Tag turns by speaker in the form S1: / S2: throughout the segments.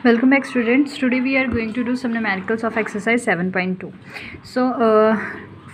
S1: Welcome back students. Today we are going to do some numericals of exercise 7.2. So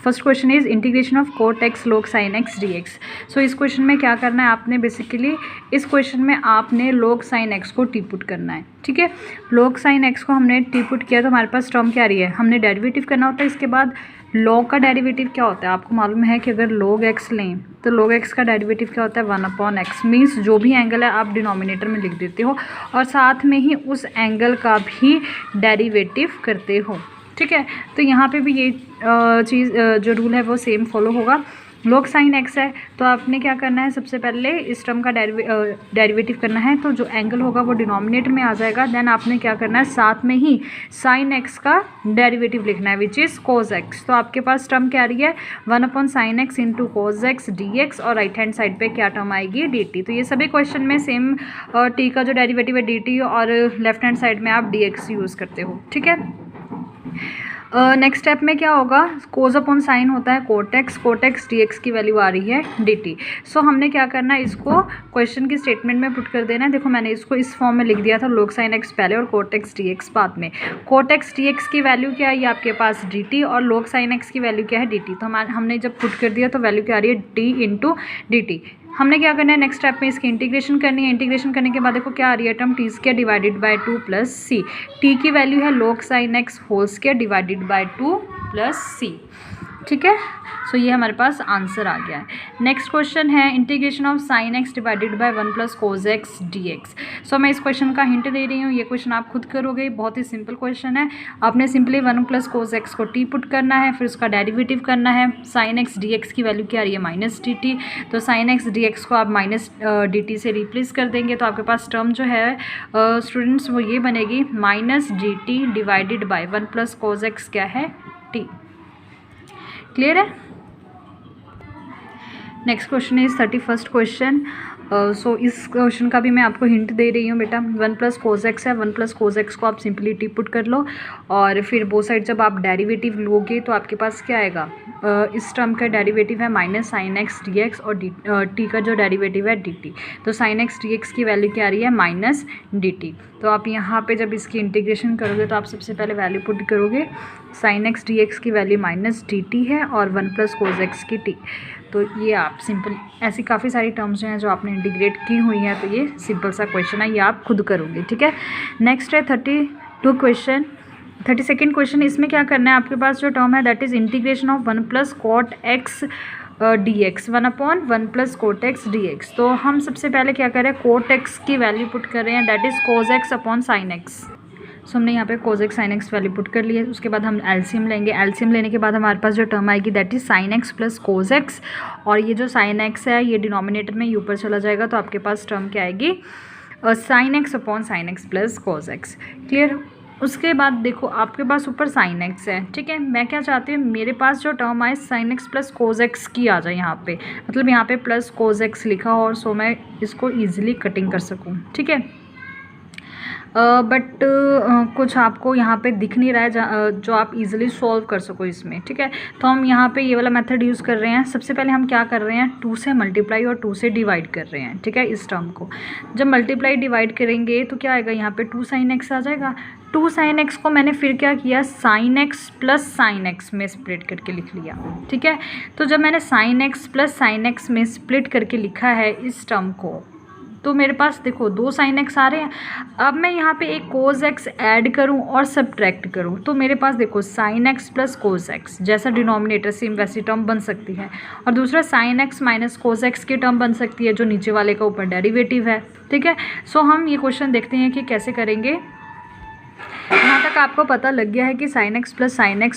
S1: first question is integration of cot x log sin x dx. So इस question में क्या करना है आपने basically इस question में आपने log sin x को टी पुट करना है. ठीक है, log sin x को हमने टी पुट किया तो हमारे पास टर्म क्या आ रही है, हमने डेरिवेटिव करना होता है. इसके बाद log का डेरिवेटिव क्या होता है आपको मालूम है कि अगर log x लें तो log x का डेरिवेटिव क्या होता है 1/x. मीन्स जो भी एंगल है आप डिनोमिनेटर में लिख देते हो और साथ में ही उस एंगल का भी डेरिवेटिव करते हो. ठीक है, तो यहाँ पे भी ये चीज़ जो रूल है वो सेम फॉलो होगा. log sin x है तो आपने क्या करना है, सबसे पहले इस टर्म का डेरिवेटिव करना है. तो जो एंगल होगा वो डिनोमिनेटर में आ जाएगा. देन आपने क्या करना है, साथ में ही sin x का डेरिवेटिव लिखना है विच इज़ cos x. तो आपके पास टर्म क्या आ रही है 1/sin x into cos x dx और राइट हैंड साइड पे क्या टर्म आएगी dt. तो ये सभी क्वेश्चन में सेम t का जो डेरिवेटिव है dt और लेफ्ट हैंड साइड में आप dx यूज़ करते हो. ठीक है, नेक्स्ट स्टेप में क्या होगा, कोज अपॉन साइन होता है कोट एक्स डी एक्स की वैल्यू आ रही है डी टी. सो हमने क्या करना है, इसको क्वेश्चन की स्टेटमेंट में पुट कर देना है. देखो मैंने इसको इस फॉर्म में लिख दिया था, log sin x पहले और कोट एक्स डी एक्स बाद में. कोट एक्स डी एक्स की वैल्यू क्या है, ये आपके पास डी टी और log sin x की वैल्यू क्या है डी टी. तो हमने जब पुट कर दिया तो वैल्यू क्या आ रही है डी इंटू डी टी. हमने क्या करना है, नेक्स्ट स्टेप में इसकी इंटीग्रेशन करनी है. इंटीग्रेशन करने के बाद देखो क्या आ रही है term t square divided by 2 plus c. T की वैल्यू है log sin x whole square divided by 2 plus c. ठीक है, सो ये हमारे पास आंसर आ गया है. नेक्स्ट क्वेश्चन है integration of sine x divided by 1 plus cos x d x. So मैं इस क्वेश्चन का हिंट दे रही हूँ, ये क्वेश्चन आप खुद करोगे. बहुत ही सिंपल क्वेश्चन है. आपने सिंपली 1 प्लस कोज एक्स को टी पुट करना है, फिर उसका डेरिवेटिव करना है. साइन एक्स डी एक्स की वैल्यू क्या आ रही है माइनस डी टी. तो साइन एक्स डी एक्स को आप माइनस डी टी से रिप्लेस कर देंगे तो आपके पास टर्म जो है स्टूडेंट्स वो ये बनेगी minus d t divided by 1 plus cos x क्या है टी. क्लियर है. Next question is 31st question. So इस क्वेश्चन का भी मैं आपको हिंट दे रही हूँ बेटा. 1 प्लस कोज एक्स है, 1 प्लस कोज एक्स को आप सिंपली टी पुट कर लो और फिर बोथ साइड जब आप डेरिवेटिव लोगे तो आपके पास क्या आएगा, इस टर्म का डेरिवेटिव है minus sine x d x और टी का जो डेरिवेटिव है डी टी. तो साइन एक्स डी एक्स की वैल्यू क्या आ रही है माइनस डी टी. तो आप यहाँ पे जब इसकी इंटीग्रेशन करोगे तो आप सबसे पहले वैल्यू पुट करोगे. साइन एक्स डी एक्स की वैल्यू माइनस डी टी है और 1 प्लस कोज एक्स की टी. तो ये आप सिंपल ऐसी काफ़ी सारी टर्म्स हैं जो आपने इंटीग्रेट की हुई हैं. तो ये सिंपल सा क्वेश्चन है, ये आप खुद करोगे. ठीक है, नेक्स्ट है 32 क्वेश्चन. 32nd question. इसमें क्या करना है, आपके पास जो टर्म है that is integration of 1 plus cot x d x 1/1 plus cot x d x. तो हम सबसे पहले क्या कर रहे हैं, कोट एक्स की वैल्यू पुट कर रहे हैं that is cos x upon sine x. So हमने यहाँ पे cos x sine x value put कर ली है. उसके बाद हम एलसीएम लेंगे. एलसीएम लेने के बाद हमारे पास जो टर्म आएगी that is sine x plus cos x और ये जो साइन एक्स है ये डिनोमिनेटर में ऊपर चला जाएगा. तो आपके पास टर्म क्या आएगी sine x upon sine x plus cos x. Clear. उसके बाद देखो आपके पास ऊपर साइन एक्स है. ठीक है, मैं क्या चाहती हूँ मेरे पास जो टर्म आए sign x plus cos x की आ जाए यहाँ पे, मतलब यहाँ पे प्लस कोज एक्स लिखा हो और सो मैं इसको ईजिली कटिंग कर सकूँ. ठीक है, बट कुछ आपको यहाँ पे दिख नहीं रहा है जो आप इजीली सॉल्व कर सको इसमें. ठीक है, तो हम यहाँ पे ये वाला मेथड यूज़ कर रहे हैं. सबसे पहले हम क्या कर रहे हैं, 2 से मल्टीप्लाई और 2 से डिवाइड कर रहे हैं. ठीक है, इस टर्म को जब मल्टीप्लाई डिवाइड करेंगे तो क्या आएगा, यहाँ पे 2 साइन एक्स आ जाएगा. 2 साइन एक्स को मैंने फिर क्या किया, sign x plus sine x में स्प्लिट करके लिख लिया. ठीक है, तो जब मैंने sign x plus sine x में स्प्लिट करके लिखा है इस टर्म को तो मेरे पास देखो 2 साइन एक्स आ रहे हैं. अब मैं यहाँ पे एक कोज एक्स ऐड करूँ और सब्ट्रैक्ट करूँ तो मेरे पास देखो sign x plus cos x जैसा डिनोमिनेटर सेम वैसी टर्म बन सकती है और दूसरा sign x minus cos x की टर्म बन सकती है जो नीचे वाले का ऊपर डेरिवेटिव है. ठीक है, सो हम ये क्वेश्चन देखते हैं कि कैसे करेंगे. यहाँ तक आपको पता लग गया है कि sign x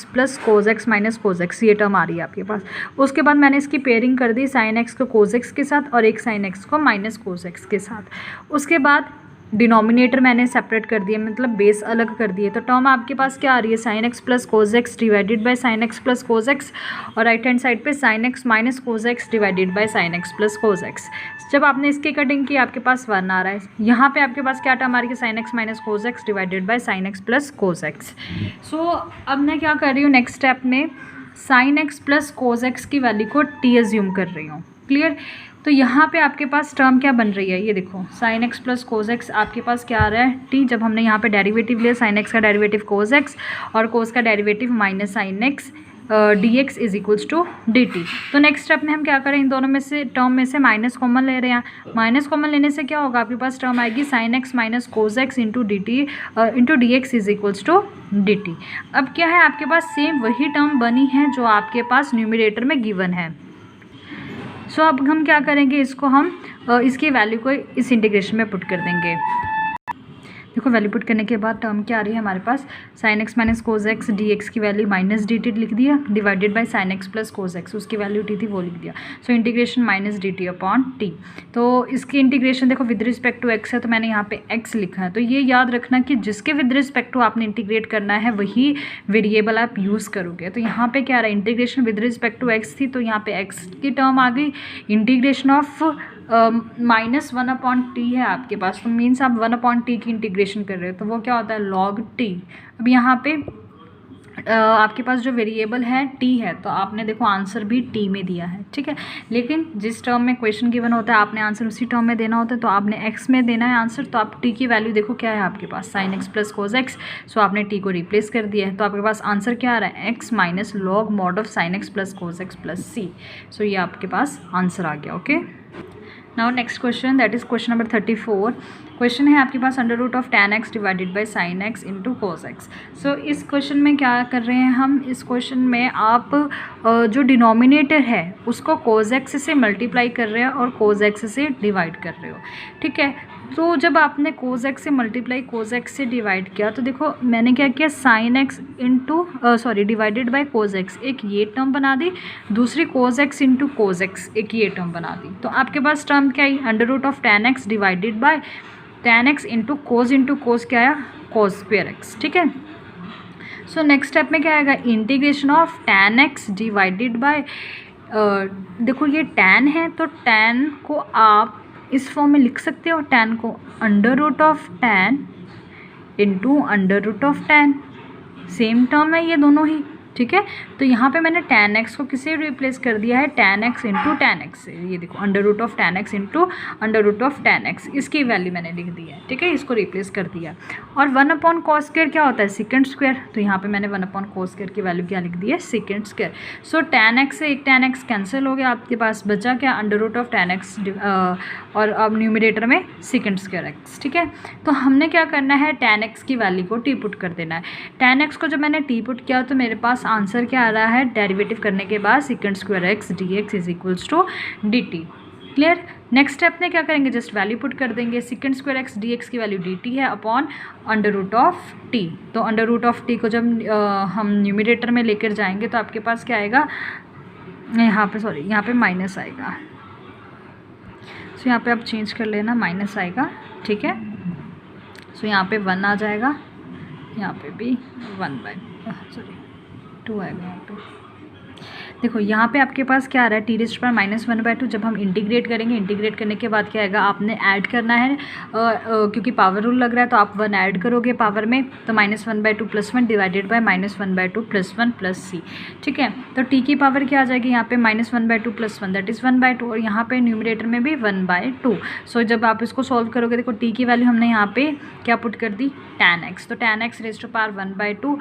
S1: plus cos x minus cos x ये टर्म आ रही है आपके पास. उसके बाद मैंने इसकी पेयरिंग कर दी साइन एक्स को कोज एक्स के साथ और एक साइन एक्स को माइनस कोज एक्स के साथ. उसके बाद डिनोमिनेटर मैंने सेपरेट कर दिया, मतलब बेस अलग कर दिए. तो टर्म आपके पास क्या आ रही है, sine x plus cos x divided by sine x plus cos x और राइट हैंड साइड पे sine x minus cos x divided by sine x plus cos x. जब आपने इसकी कटिंग की आपके पास 1 आ रहा है. यहाँ पे आपके पास क्या टर्म आ रही है, sine x minus cos x divided by sine x plus cos x. So अब मैं क्या कर रही हूँ, नेक्स्ट स्टेप में sine x plus cos x की वैल्यू को टी एज्यूम कर रही हूँ. क्लियर. तो तो यहाँ पे आपके पास टर्म क्या बन रही है, ये देखो sign x plus cos x, आपके पास क्या आ रहा है टी, जब हमने यहाँ पे डेरिवेटिव लिया साइन एक्स का डेरिवेटिव कोस एक्स और कोस का derivative minus sine x d x is equals to d t. तो नेक्स्ट स्टेप में हम क्या करें, इन दोनों में से टर्म में से माइनस कॉमन ले रहे हैं, माइनस कॉमन लेने से क्या होगा, आपके पास टर्म आएगी sine x minus cos x into d t into d x is equals to d t. अब क्या है, आपके पास सेम वही टर्म बनी है जो आपके पास न्यूमरेटर में गिवन है। सो अब हम क्या करेंगे, इसको हम इसकी वैल्यू को इस इंटीग्रेशन में पुट कर देंगे। देखो वैल्यू पुट करने के बाद टर्म क्या आ रही है हमारे पास, sine x minus cos x d x की वैल्यू माइनस डी टी लिख दिया, divided by sine x plus cos x, उसकी वैल्यू टी थी वो लिख दिया। So integration minus d t upon t. तो इसकी इंटीग्रेशन देखो विद रिस्पेक्ट टू एक्स है तो मैंने यहाँ पे एक्स लिखा है। तो ये याद रखना कि जिसके विद रिस्पेक्ट टू आपने इंटीग्रेट करना है वही वेरिएबल आप यूज़ करोगे। तो यहाँ पे क्या आ रहा है, integration with respect to x थी तो यहाँ पे एक्स की टर्म आ गई, integration of minus one upon t है आपके पास, तो मीन्स आप वन अपॉन टी की इंटीग्रेशन कर रहे हो तो वो क्या होता है लॉग टी। अब यहाँ पे आपके पास जो वेरिएबल है टी है तो आपने देखो आंसर भी टी में दिया है, ठीक है। लेकिन जिस टर्म में क्वेश्चन गिवन होता है आपने आंसर उसी टर्म में देना होता है, तो आपने एक्स में देना है आंसर। तो आप टी की वैल्यू देखो क्या है आपके पास, sine x plus cos x, so आपने टी को रिप्लेस कर दिया है तो आपके पास आंसर क्या आ रहा है, x minus log mod of sine x plus cos x plus c. So ये आपके पास आंसर आ गया, okay. Now next question, that is question number 34। Question है आपके पास under root of tan x divided by sine x into cos x. So इस question में क्या कर रहे हैं हम, इस क्वेश्चन में आप जो डिनोमिनेटर है उसको कोस एक्स से मल्टीप्लाई कर रहे हैं और कोस एक्स से डिवाइड कर रहे हो, ठीक है। तो जब आपने कोस एक्स से मल्टीप्लाई कोस एक्स से डिवाइड किया तो देखो मैंने क्या किया, sign x into divided by cos x, एक ये टर्म बना दी, दूसरी कोस एक्स इंटू कोस एक्स, एक ये टर्म बना दी। तो आपके पास टर्म क्या आई, under root of tan x divided by tan x into cos क्या आया, कोस स्क्वेयर एक्स, ठीक है। सो नेक्स्ट स्टेप में क्या आएगा, integration of tan x divided bye देखो ये tan है तो tan को आप इस फॉर्म में लिख सकते हो, tan को under root of tan into under root of tan, same term है ये दोनों ही, ठीक है। तो यहाँ पे मैंने tan x को किससे रिप्लेस कर दिया है, tan x into tan x से, ये देखो under root of tan x into under root of tan x, इसकी वैल्यू मैंने लिख दी है, ठीक है, इसको रिप्लेस कर दिया। और वन अपॉन कॉस स्क्वायर क्या होता है, सेकंड स्क्वायर, तो यहाँ पे मैंने वन अपॉन कॉस स्क्वायर की वैल्यू क्या लिख दी है, सेकंड स्क्वायर। सो tan x से एक tan x कैंसिल हो गया, आपके पास बचा क्या, under root of tan x और अब न्यूमरेटर में सेकंड स्क्वायर x, ठीक है। तो हमने क्या करना है, tan x की वैल्यू को टी पुट कर देना है। tan x को जब मैंने टी पुट किया तो मेरे पास आंसर क्या आ रहा है, डेरिवेटिव करने के बाद second square x d x is equals to d t, clear. Next step में क्या करेंगे, जस्ट वैल्यू पुट कर देंगे, second square x d x की वैल्यू डी टी है upon under root of t. तो अंडर रूट ऑफ टी को जब हम न्यूमरेटर में लेकर जाएंगे तो आपके पास क्या आएगा, यहाँ पे माइनस आएगा। सो यहाँ पे आप चेंज कर लेना, माइनस आएगा, ठीक है। सो यहाँ पे 1 आ जाएगा, यहाँ पे भी 2 आएगा यहाँ पे। देखो यहाँ पे आपके पास क्या आ रहा है, टी रेज़्ड पावर -1/2। जब हम इंटीग्रेट करेंगे, इंटीग्रेट करने के बाद क्या आएगा, आपने ऐड करना है क्योंकि पावर रूल लग रहा है तो आप 1 ऐड करोगे पावर में, तो -1/2 + 1 डिवाइडेड बाय -1/2 + 1 + c, ठीक है। तो टी की पावर क्या आ जाएगी यहाँ पे, -1/2 + 1 दैट इज़ 1/2, और यहाँ पे न्यूमरेटर में भी 1/2। सो जब आप इसको सॉल्व करोगे, देखो टी की वैल्यू हमने यहाँ पे क्या पुट कर दी, tan x, तो tan x raised power 1/2,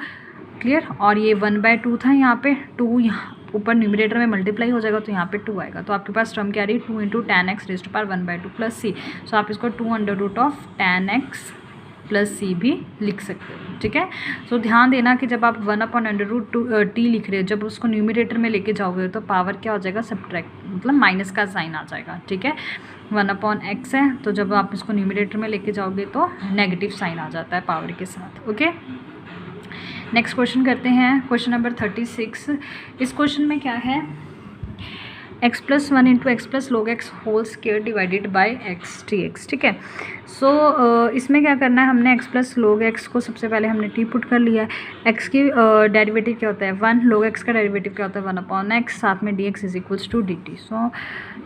S1: clear. और ये 1/2 था, यहाँ पे 2 यहाँ ऊपर न्यूमरेटर में मल्टीप्लाई हो जाएगा तो यहाँ पे 2 आएगा। तो आपके पास टर्म क्या आ रही है, 2 into tan x raised power 1/2 + c। So आप इसको 2 under root of tan x + c भी लिख सकते हो, ठीक है। सो ध्यान देना कि जब आप 1/√t लिख रहे हो, जब उसको न्यूमरेटर में लेके जाओगे तो पावर क्या हो जाएगा, सब्ट्रैक्ट, मतलब माइनस का साइन आ जाएगा, ठीक है। 1/x है तो जब आप इसको न्यूमरेटर में लेके जाओगे तो नेगेटिव साइन आ जाता है पावर के साथ, ओके। नेक्स्ट क्वेश्चन करते हैं, क्वेश्चन नंबर 36। इस क्वेश्चन में क्या है, x + 1 × x + log x whole square divided by x dx, ठीक है। सो इसमें क्या करना है, हमने x + log x को सबसे पहले हमने t पुट कर लिया है। x की डेरिवेटिव क्या होता है 1, log x का डेरिवेटिव क्या होता है 1/x, साथ में dx is equals to dt। So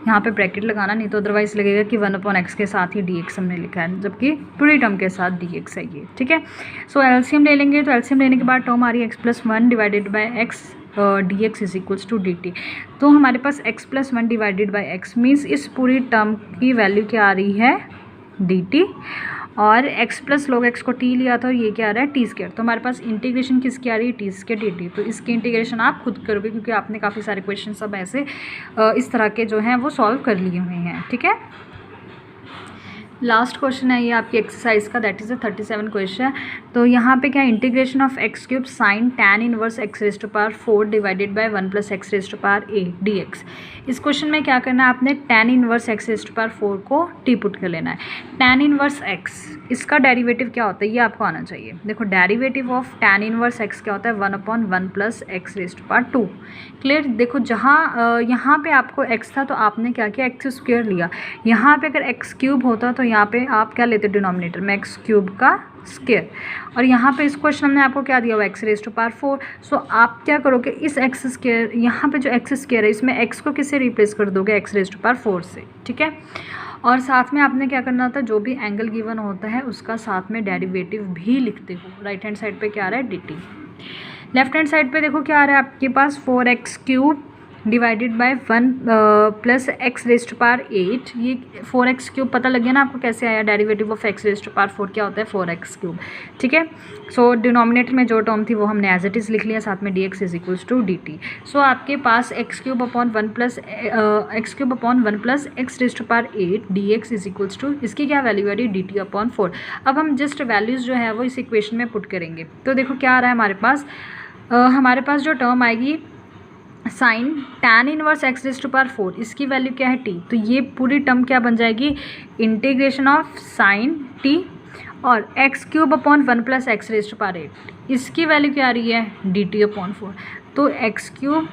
S1: यहाँ पे ब्रैकेट लगाना, नहीं तो अदरवाइज लगेगा कि 1/x के साथ ही dx हमने लिखा है, जबकि पूरी टर्म के साथ dx है ये, ठीक है। सो एलसीएम ले लेंगे, तो एलसीएम लेने के बाद टर्म आ रही है x + 1 divided by x d x is equals to d t. तो हमारे पास x plus 1 divided by x means इस पूरी टर्म की वैल्यू क्या आ रही है डी टी, और x प्लस log x को t लिया था और ये क्या आ रहा है टी स्क्वायर। तो हमारे पास इंटीग्रेशन किसकी आ रही है टी स्क्वायर डी टी। तो इसकी इंटीग्रेशन आप खुद करोगे क्योंकि आपने काफ़ी सारे क्वेश्चन सब ऐसे इस तरह के जो हैं वो सॉल्व कर लिए हुए हैं। ठीक है, लास्ट क्वेश्चन है ये आपकी एक्सरसाइज का, दैट इज़ अ 37 क्वेश्चन। तो यहाँ पे क्या integration of x cube sine tan inverse x raise to power 4 divided by 1 plus x raise to power a d x. इस क्वेश्चन में क्या करना है आपने tan inverse x raise to power 4 को टी पुट कर लेना है। टैन इनवर्स एक्स, इसका डेरिवेटिव क्या होता है ये आपको आना चाहिए। देखो derivative of tan inverse x क्या होता है 1/1 plus x raise to power 2। Clear. देखो जहाँ यहाँ पे आपको x था तो आपने क्या किया एक्स स्क्वायर लिया। यहाँ पे अगर एक्स क्यूब होता तो यहाँ पे आप क्या लेते डिनोमिनेटर में एक्स क्यूब का स्क्वायर, और यहाँ पे इस क्वेश्चन में आपको क्या दिया हुआ एक्स रेज टू पावर 4। सो आप क्या करोगे इस एक्स स्क्वायर, यहाँ पे जो एक्स स्क्वायर है इसमें x को किससे रिप्लेस कर दोगे एक्स रेज टू पावर 4 से। ठीक है, और साथ में आपने क्या करना होता है जो भी एंगल गिवन होता है उसका साथ में डेरिवेटिव भी लिखते हो। राइट हैंड साइड पे क्या आ रहा है d t, left hand side पे देखो क्या आ रहा है आपके पास 4x cube divided by 1 plus x raise to power 8। ये 4x क्यूब पता लग गया ना आपको कैसे आया, derivative of x raise to power 4 क्या होता है 4x क्यूब। ठीक है, सो डिनोमिनेटर में जो टर्म थी वो हमने एज इट इज़ लिख लिया, साथ में d x is equals to d t. So आपके पास x cube upon 1 plus x raise to power 8 d x is equals to, इसकी क्या वैल्यू आ रही है डी टी अपॉन 4। अब हम जस्ट वैल्यूज़ जो है वो इस इक्वेशन में पुट करेंगे। तो देखो क्या आ रहा है हमारे पास जो टर्म आएगी sine tan inverse x raise to power 4, इसकी वैल्यू क्या है टी। तो ये पूरी टर्म क्या बन जाएगी इंटीग्रेशन ऑफ साइन टी और x cube upon 1 plus x raise to power 8, इसकी वैल्यू क्या आ रही है डी टी अपॉन 4। तो एक्स क्यूब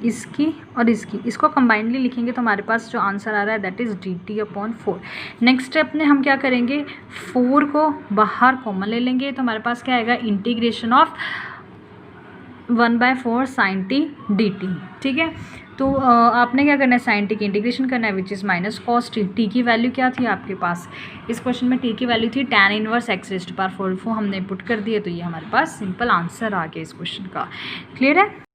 S1: इसकी और इसको कंबाइनली लिखेंगे तो हमारे पास जो आंसर आ रहा है that is D t upon 4। Next step में हम क्या करेंगे 4 को बाहर कॉमन ले लेंगे तो हमारे पास क्या आएगा integration of 1/4 sine t d t. ठीक है, तो आपने क्या करना है साइन टी की इंटीग्रेशन करना है which is minus cos T. T की वैल्यू क्या थी आपके पास इस क्वेश्चन में, टी की वैल्यू थी tan inverse x raise to power 4 हमने पुट कर दिए, तो ये हमारे पास सिंपल आंसर आ गया इस क्वेश्चन का। क्लियर है।